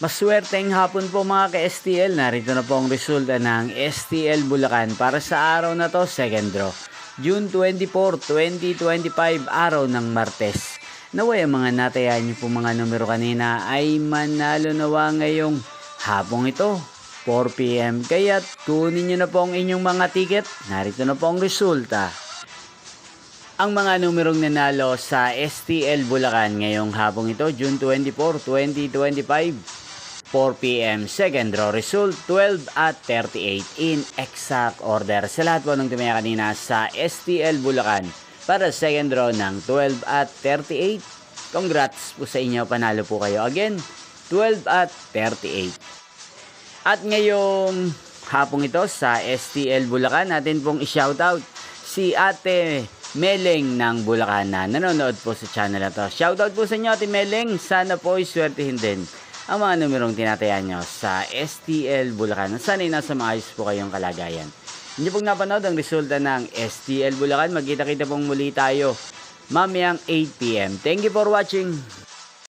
Maswerteng hapon po mga ka-STL. Narito na po ang resulta ng STL Bulacan para sa araw na to, second draw. June 24, 2025, araw ng Martes. Naway ang mga natayan niyo po mga numero kanina ay manalo nawa ngayong hapong ito, 4 PM. Kaya't kunin niyo na po ang inyong mga ticket. Narito na po ang resulta. Ang mga numerong nanalo sa STL Bulacan ngayong hapong ito, June 24, 2025. 4 PM, second draw result 12 at 38 in exact order. Sa lahat po ng tumaya kanina sa STL Bulacan para second draw ng 12 at 38. Congrats po sa inyo, panalo po kayo again, 12 at 38. At ngayong hapong ito sa STL Bulacan, natin pong i-shoutout si Ate Meleng ng Bulacan na nanonood po sa channel na to. Shoutout po sa inyo Ate Meleng, sana po iswertihin din ang mga numerong tinataya nyo sa STL Bulacan. Sana'y nasa maayos po kayong kalagayan. Hindi pong napanood ang resulta ng STL Bulacan. Magkita-kita pong muli tayo mamayang 8 PM. Thank you for watching.